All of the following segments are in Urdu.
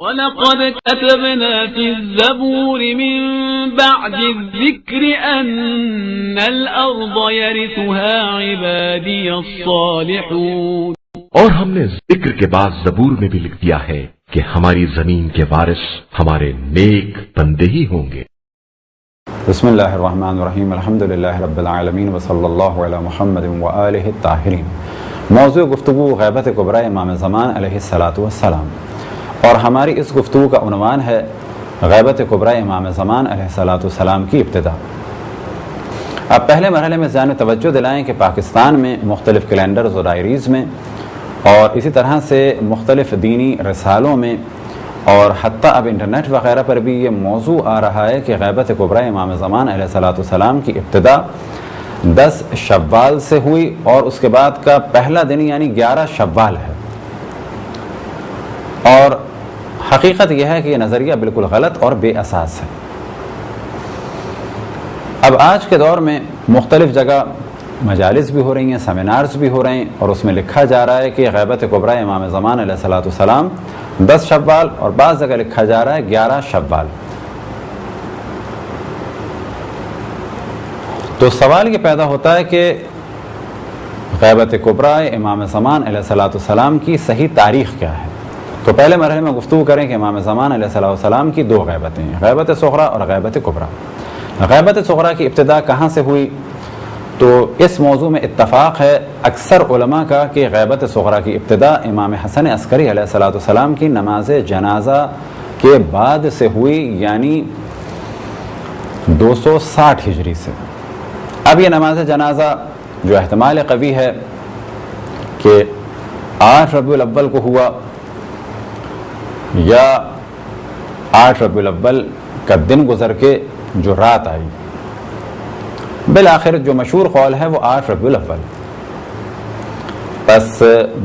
وَلَقَدْ كَتَبْنَا فِي الزَّبُورِ مِن بَعْدِ الذِّكْرِ أَنَّ الْأَرْضَ يَرِثُهَا عِبَادِيَ الصَّالِحُونَ، اور ہم نے ذکر کے بعد زبور میں بھی لکھ دیا ہے کہ ہماری زمین کے وارث ہمارے نیک بندے ہی ہوں گے۔ بسم اللہ الرحمن الرحیم، الحمدللہ رب العالمین، وصلی اللہ علی محمد وآلہ الطاہرین۔ موضوع گفتگو غیبت کبریٰ امام زمان علیہ السلام، اور ہماری اس گفتگو کا عنوان ہے غیبت کبریٰ امام زمان علیہ السلام کی ابتدا۔ اب پہلے مرحلے میں ذہن توجہ دلائیں کہ پاکستان میں مختلف کیلنڈرز اور ڈائریز میں اور اسی طرح سے مختلف دینی رسالوں میں اور حتیٰ اب انٹرنیٹ وغیرہ پر بھی یہ موضوع آ رہا ہے کہ غیبت کبریٰ امام زمان علیہ السلام کی ابتدا 10 شوال سے ہوئی اور اس کے بعد کا پہلا دن یعنی 11 شوال ہے، اور حقیقت یہ ہے کہ یہ نظریہ بالکل غلط اور بے اساس ہے۔ اب آج کے دور میں مختلف جگہ مجالس بھی ہو رہی ہیں، سیمینارز بھی ہو رہے ہیں، اور اس میں لکھا جا رہا ہے کہ غیبت کبریٰ امام زمان علیہ السلام 10 شوال، اور بعض جگہ لکھا جا رہا ہے 11 شوال۔ تو سوال یہ پیدا ہوتا ہے کہ غیبت کبریٰ امام زمان علیہ السلام کی صحیح تاریخ کیا ہے؟ تو پہلے مرحلے میں گفتگو کریں کہ امام زمان علیہ السلام کی 2 غیبتیں ہیں، غیبت صغریٰ اور غیبت کبریٰ۔ غیبت صغریٰ کی ابتدا کہاں سے ہوئی؟ تو اس موضوع میں اتفاق ہے اکثر علماء کا کہ غیبت صغریٰ کی ابتدا امام حسن عسکری علیہ السلام کی نماز جنازہ کے بعد سے ہوئی، یعنی 260 ہجری سے۔ اب یہ نماز جنازہ جو احتمال قوی ہے کہ 8 ربیع الاول کو ہوا یا 8 ربیع الاول کا دن گزر کے جو رات آئی، بالآخر جو مشہور قول ہے وہ 8 ربیع الاول۔ بس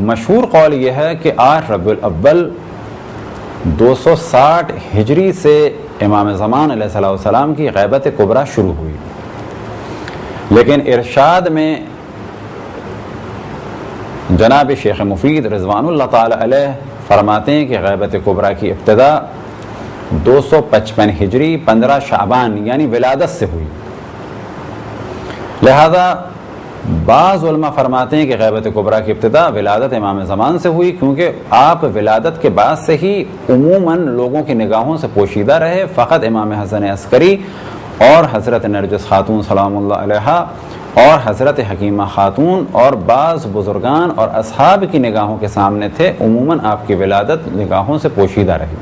مشہور قول یہ ہے کہ 8 ربیع الاول 260 ہجری سے امام زمان علیہ السلام کی غیبت کبریٰ شروع ہوئی، لیکن ارشاد میں جناب شیخ مفید رضوان اللہ تعالی علیہ فرماتے ہیں کہ غیبت کبریٰ کی ابتدا 255 ہجری 15 شعبان یعنی ولادت سے ہوئی۔ لہذا بعض علماء فرماتے ہیں کہ غیبت کبریٰ کی ابتدا ولادت امام زمان سے ہوئی، کیونکہ آپ ولادت کے بعد سے ہی عموماً لوگوں کی نگاہوں سے پوشیدہ رہے، فقط امام حسن عسکری اور حضرت نرجس خاتون سلام اللہ علیہا اور حضرت حکیمہ خاتون اور بعض بزرگان اور اصحاب کی نگاہوں کے سامنے تھے، عموماً آپ کی ولادت نگاہوں سے پوشیدہ رہی۔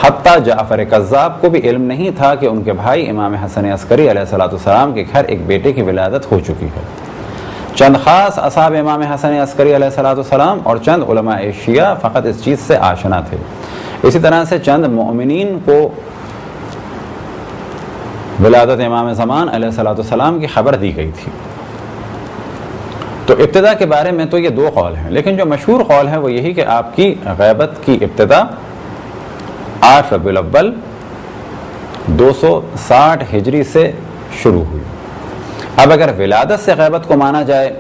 حتیٰ جعفر کذاب کو بھی علم نہیں تھا کہ ان کے بھائی امام حسن عسکری علیہ السلام کے گھر ایک بیٹے کی ولادت ہو چکی ہے۔ چند خاص اصحاب امام حسن عسکری علیہ السلام اور چند علماء شیعہ فقط اس چیز سے آشنا تھے۔ اسی طرح سے چند مؤمنین کو ولادت امام زمان علیہ السلام کی خبر دی گئی تھی۔ تو ابتدا کے بارے میں تو یہ 2 قول ہیں، لیکن جو مشہور قول ہے وہ یہی کہ آپ کی غیبت کی ابتدا 8 ربیع الاول 260 ہجری سے شروع ہوئی۔ اب اگر ولادت سے غیبت کو مانا جائے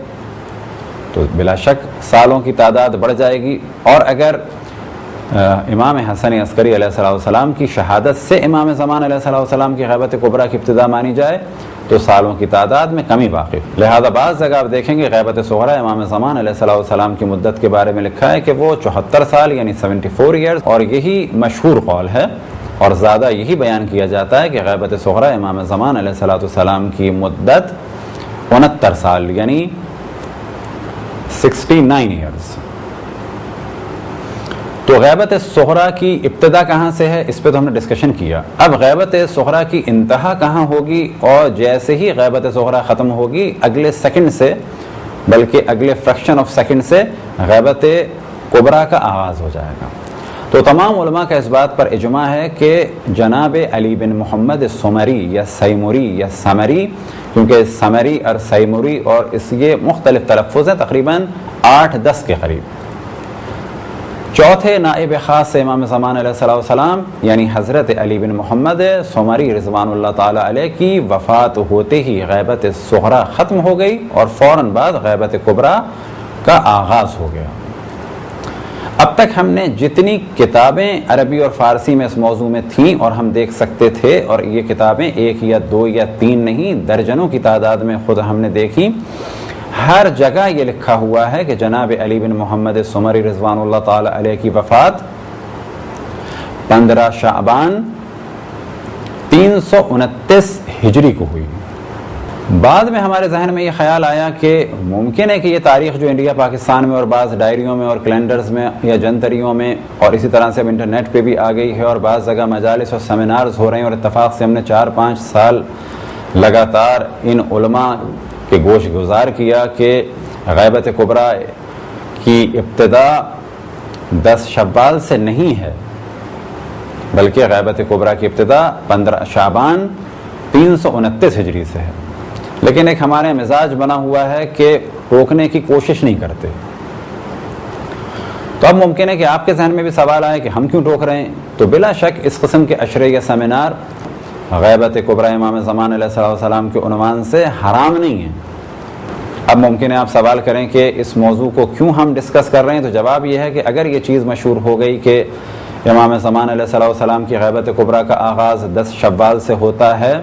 تو بلا شک سالوں کی تعداد بڑھ جائے گی، اور اگر امام حسن عسکری علیہ السلام کی شہادت سے امام زمان علیہ السلام کی غیبت کبریٰ کی ابتدا مانی جائے تو سالوں کی تعداد میں کمی باقی۔ لہذا بعض جگہ آپ دیکھیں گے غیبت صغریٰ امام زمان علیہ السلام کی مدت کے بارے میں لکھا ہے کہ وہ 74 سال یعنی 74 ایئرز، اور یہی مشہور قول ہے اور زیادہ یہی بیان کیا جاتا ہے کہ غیبت صغریٰ امام زمان علیہ السلام کی مدت 69 سال یعنی 69 ایئرز۔ تو غیبت صغریٰ کی ابتدا کہاں سے ہے اس پہ تو ہم نے ڈسکشن کیا۔ اب غیبت صغریٰ کی انتہا کہاں ہوگی، اور جیسے ہی غیبت صغریٰ ختم ہوگی اگلے سیکنڈ سے، بلکہ اگلے فریکشن آف سیکنڈ سے غیبت کبریٰ کا آغاز ہو جائے گا۔ تو تمام علماء کا اس بات پر اجماع ہے کہ جناب علی بن محمد سمری یا سیمری یا سمری، کیونکہ سمری اور سیمری اور اس یہ مختلف تلفظ ہیں، تقریباً 8-10 کے قریب، چوتھے نائب خاص امام زمان علیہ السلام یعنی حضرت علی بن محمد سمری رضوان اللہ تعالی علیہ کی وفات ہوتے ہی غیبت صغریٰ ختم ہو گئی اور فوراً بعد غیبت کبریٰ کا آغاز ہو گیا۔ اب تک ہم نے جتنی کتابیں عربی اور فارسی میں اس موضوع میں تھیں اور ہم دیکھ سکتے تھے، اور یہ کتابیں 1 یا 2 یا 3 نہیں، درجنوں کی تعداد میں خود ہم نے دیکھی، ہر جگہ یہ لکھا ہوا ہے کہ جناب علی بن محمد سمری رضوان اللہ تعالی علیہ کی وفات 15 شعبان 329 ہجری کو ہوئی۔ بعد میں ہمارے ذہن میں یہ خیال آیا کہ ممکن ہے کہ یہ تاریخ جو انڈیا پاکستان میں اور بعض ڈائریوں میں اور کیلنڈرز میں یا جنتریوں میں اور اسی طرح سے اب انٹرنیٹ پہ بھی آ گئی ہے، اور بعض جگہ مجالس اور سیمینارز ہو رہے ہیں، اور اتفاق سے ہم نے 4-5 سال لگاتار ان علماء کے گوش گزار کیا کہ غیبت کبریٰ کی ابتدا 10 شوال سے نہیں ہے، بلکہ غیبت کبریٰ کی ابتدا 15 شعبان 329 ہجری سے ہے۔ لیکن ایک ہمارے مزاج بنا ہوا ہے کہ روکنے کی کوشش نہیں کرتے۔ تو اب ممکن ہے کہ آپ کے ذہن میں بھی سوال آئے کہ ہم کیوں روک رہے ہیں؟ تو بلا شک اس قسم کے عشرے یا سیمینار غیبت کبریٰ امام زمان علیہ السلام کے عنوان سے حرام نہیں ہیں۔ اب ممکن ہے آپ سوال کریں کہ اس موضوع کو کیوں ہم ڈسکس کر رہے ہیں، تو جواب یہ ہے کہ اگر یہ چیز مشہور ہو گئی کہ امام زمان علیہ السلام کی غیبت کبریٰ کا آغاز 10 شوال سے ہوتا ہے،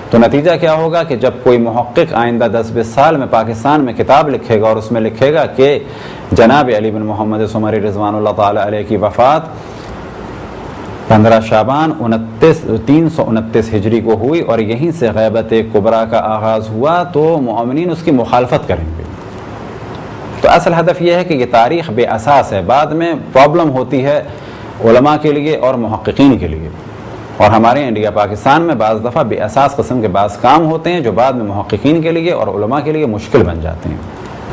تو نتیجہ کیا ہوگا کہ جب کوئی محقق آئندہ 10-20 سال میں پاکستان میں کتاب لکھے گا اور اس میں لکھے گا کہ جناب علی بن محمد سمری رضوان اللہ تعالی علیہ کی وفات 15 شعبان 329 ہجری کو ہوئی اور یہیں سے غیبت کبریٰ کا آغاز ہوا، تو مومنین اس کی مخالفت کریں گے۔ تو اصل ہدف یہ ہے کہ یہ تاریخ بے اساس ہے، بعد میں پرابلم ہوتی ہے علماء کے لیے اور محققین کے لیے، اور ہمارے انڈیا پاکستان میں بعض دفعہ بے اساس قسم کے بعض کام ہوتے ہیں جو بعد میں محققین کے لیے اور علماء کے لیے مشکل بن جاتے ہیں۔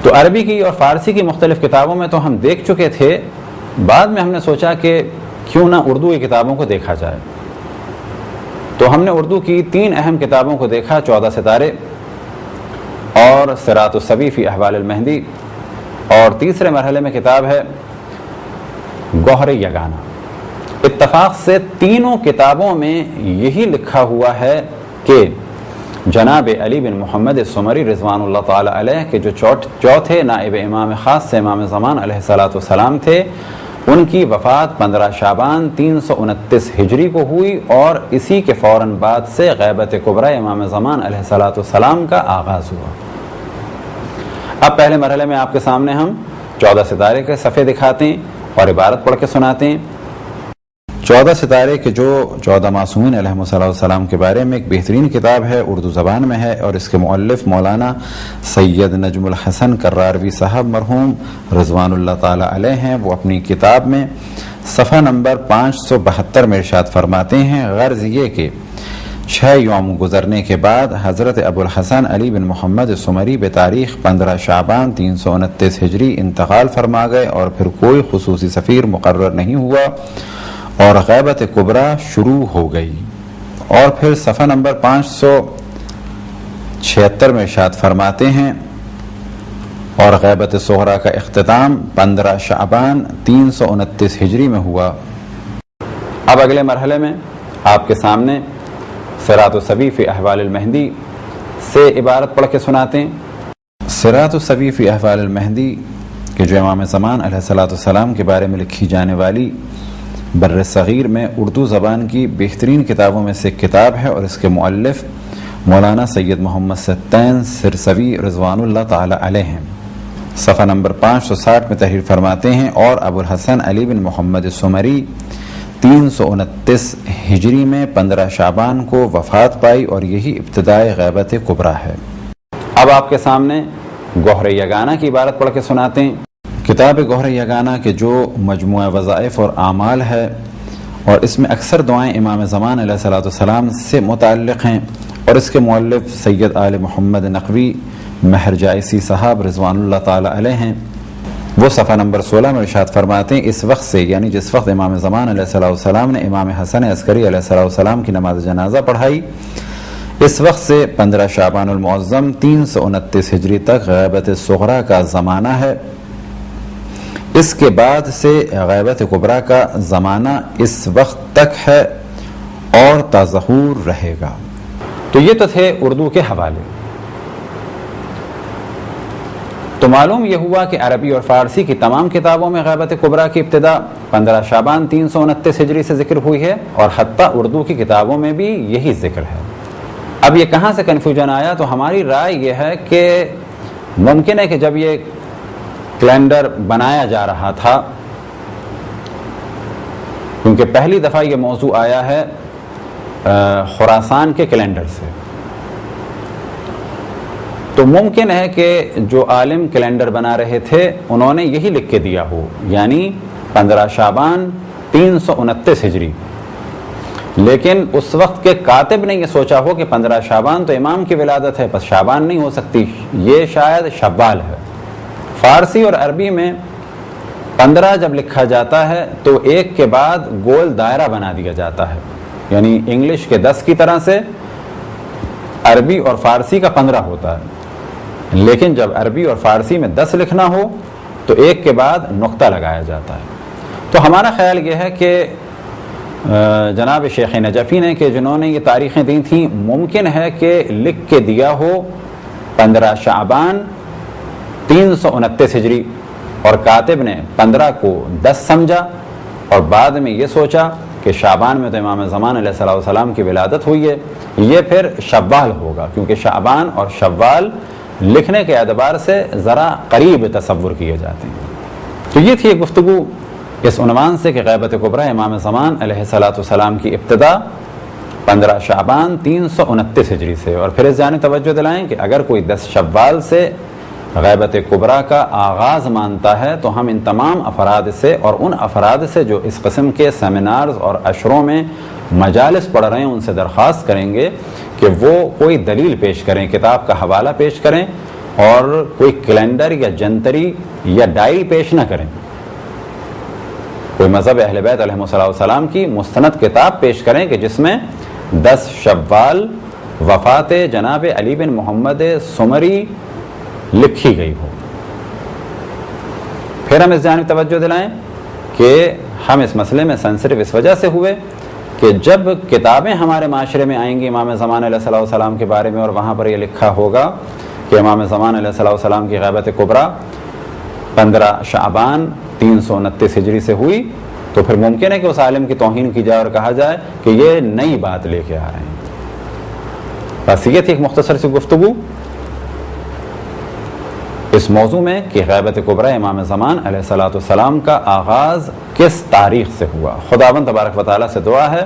تو عربی کی اور فارسی کی مختلف کتابوں میں تو ہم دیکھ چکے تھے، بعد میں ہم نے سوچا کہ کیوں نہ اردو کی کتابوں کو دیکھا جائے، تو ہم نے اردو کی 3 اہم کتابوں کو دیکھا، 14 ستارے اور صراط الصبی فی احوال المہدی، اور تیسرے مرحلے میں کتاب ہے گوہر یگانہ۔ اتفاق سے تینوں کتابوں میں یہی لکھا ہوا ہے کہ جناب علی بن محمد سمری رضوان اللہ تعالی علیہ کے جو چوتھے نائب امام خاص سے امام زمان علیہ السلام تھے، ان کی وفات 15 شعبان 329 ہجری کو ہوئی، اور اسی کے فوراً بعد سے غیبت کبریٰ امام زمان علیہ السلام کا آغاز ہوا۔ اب پہلے مرحلے میں آپ کے سامنے ہم 14 ستارے کے صفحے دکھاتے ہیں اور عبارت پڑھ کے سناتے ہیں۔ 14 ستارے کے جو 14 معصومین علیہ السلام کے بارے میں ایک بہترین کتاب ہے، اردو زبان میں ہے، اور اس کے مؤلف مولانا سید نجم الحسن کراروی صاحب مرحوم رضوان اللہ تعالی علیہ ہیں۔ وہ اپنی کتاب میں صفحہ نمبر 572 میں ارشاد فرماتے ہیں، غرض یہ کہ 6 یوم گزرنے کے بعد حضرت ابو الحسن علی بن محمد سمری بتاریخ 15 شعبان 329 ہجری انتقال فرما گئے، اور پھر کوئی خصوصی سفیر مقرر نہیں ہوا اور غیبت کبریٰ شروع ہو گئی۔ اور پھر صفحہ نمبر 576 میں ارشاد فرماتے ہیں، اور غیبت صغریٰ کا اختتام 15 شعبان 329 ہجری میں ہوا۔ اب اگلے مرحلے میں آپ کے سامنے صراط الصبی فی احوال المہدی سے عبارت پڑھ کے سناتے ہیں۔ صراط الصبی فی احوال المہدی کہ جو امام زمان علیہ السلام کے بارے میں لکھی جانے والی بر صغیر میں اردو زبان کی بہترین کتابوں میں سے ایک کتاب ہے، اور اس کے مؤلف مولانا سید محمد ستین سرسوی رضوان اللہ تعالی علیہ ہیں۔ صفحہ نمبر 560 میں تحریر فرماتے ہیں، اور ابو الحسن علی بن محمد سمری 329 ہجری میں 15 شعبان کو وفات پائی، اور یہی ابتدائے غیبت کبریٰ ہے۔ اب آپ کے سامنے گوہر یگانہ کی عبارت پڑھ کے سناتے ہیں۔ کتاب گوہر یگانہ کے جو مجموعہ وظائف اور اعمال ہے، اور اس میں اکثر دعائیں امام زمان علیہ السلام سے متعلق ہیں، اور اس کے مؤلف سید آل محمد نقوی مہر جائسی صاحب رضوان اللہ تعالی علیہ ہیں۔ وہ صفحہ نمبر 16 میں ارشاد فرماتے ہیں، اس وقت سے یعنی جس وقت امام زمان علیہ السلام نے امام حسن عسکری علیہ السلام کی نماز جنازہ پڑھائی، اس وقت سے 15 شعبان المعظم 329 ہجری تک غیبت صغریٰ کا زمانہ ہے۔ اس کے بعد سے غیبت کبریٰ کا زمانہ اس وقت تک ہے اور تا ظہور رہے گا۔ تو یہ تو تھے اردو کے حوالے۔ تو معلوم یہ ہوا کہ عربی اور فارسی کی تمام کتابوں میں غیبت کبریٰ کی ابتدا 15 شعبان 329 ہجری سے ذکر ہوئی ہے، اور حتیٰ اردو کی کتابوں میں بھی یہی ذکر ہے۔ اب یہ کہاں سے کنفیوژن آیا؟ تو ہماری رائے یہ ہے کہ ممکن ہے کہ جب یہ کیلنڈر بنایا جا رہا تھا، کیونکہ پہلی دفعہ یہ موضوع آیا ہے خراسان کے کیلنڈر سے، تو ممکن ہے کہ جو عالم کیلنڈر بنا رہے تھے انہوں نے یہی لکھ کے دیا ہو، یعنی 15 شعبان 329 ہجری، لیکن اس وقت کے کاتب نے یہ سوچا ہو کہ 15 شعبان تو امام کی ولادت ہے، پس شعبان نہیں ہو سکتی، یہ شاید شوال ہے۔ فارسی اور عربی میں 15 جب لکھا جاتا ہے تو ایک کے بعد گول دائرہ بنا دیا جاتا ہے، یعنی انگلش کے 10 کی طرح سے عربی اور فارسی کا 15 ہوتا ہے، لیکن جب عربی اور فارسی میں 10 لکھنا ہو تو ایک کے بعد نقطہ لگایا جاتا ہے۔ تو ہمارا خیال یہ ہے کہ جناب شیخ نجفی نے کہ جنہوں نے یہ تاریخیں دی تھیں، ممکن ہے کہ لکھ کے دیا ہو 15 شعبان 329 ہجری، اور کاتب نے 15 کو 10 سمجھا اور بعد میں یہ سوچا کہ شعبان میں تو امام زمان علیہ السلام کی ولادت ہوئی ہے، یہ پھر شوال ہوگا، کیونکہ شعبان اور شوال لکھنے کے اعتبار سے ذرا قریب تصور کیے جاتے ہیں۔ تو یہ تھی ایک گفتگو اس عنوان سے کہ غیبت کبریٰ امام زمان علیہ السلام کی ابتدا 15 شعبان 329 ہجری سے، اور پھر اس جانب توجہ دلائیں کہ اگر کوئی 10 شوال سے غیبت کبریٰ کا آغاز مانتا ہے تو ہم ان تمام افراد سے اور ان افراد سے جو اس قسم کے سیمینارز اور عشروں میں مجالس پڑھ رہے ہیں ان سے درخواست کریں گے کہ وہ کوئی دلیل پیش کریں، کتاب کا حوالہ پیش کریں، اور کوئی کیلنڈر یا جنتری یا ڈائل پیش نہ کریں، کوئی مذہب اہل بیت علیہ السلام کی مستند کتاب پیش کریں کہ جس میں 10 شوال وفات جناب علی بن محمد سمری لکھی گئی ہو۔ پھر ہم اس جانب توجہ دلائیں کہ ہم اس مسئلے میں صرف اس وجہ سے ہوئے کہ جب کتابیں ہمارے معاشرے میں آئیں گی امام زمان علیہ السلام کے بارے میں، اور وہاں پر یہ لکھا ہوگا کہ امام زمان علیہ السلام کی غیبت کبریٰ 15 شعبان 329 ہجری سے ہوئی، تو پھر ممکن ہے کہ اس عالم کی توہین کی جائے اور کہا جائے کہ یہ نئی بات لے کے آ رہے ہیں۔ بس یہ تھی ایک مختصر سی گفتگو اس موضوع میں کہ غیبت کبریٰ امام زمان علیہ السلام کا آغاز کس تاریخ سے ہوا۔ خداوند تبارک و تعالیٰ سے دعا ہے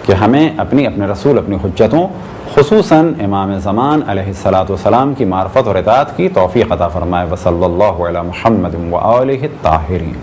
کہ ہمیں اپنے رسول اپنی حجتوں خصوصاً امام زمان علیہ السلام کی معرفت اور اطاعت کی توفیق عطا فرمائے۔ وصلی اللہ علی محمد وآلہ الطاہرین۔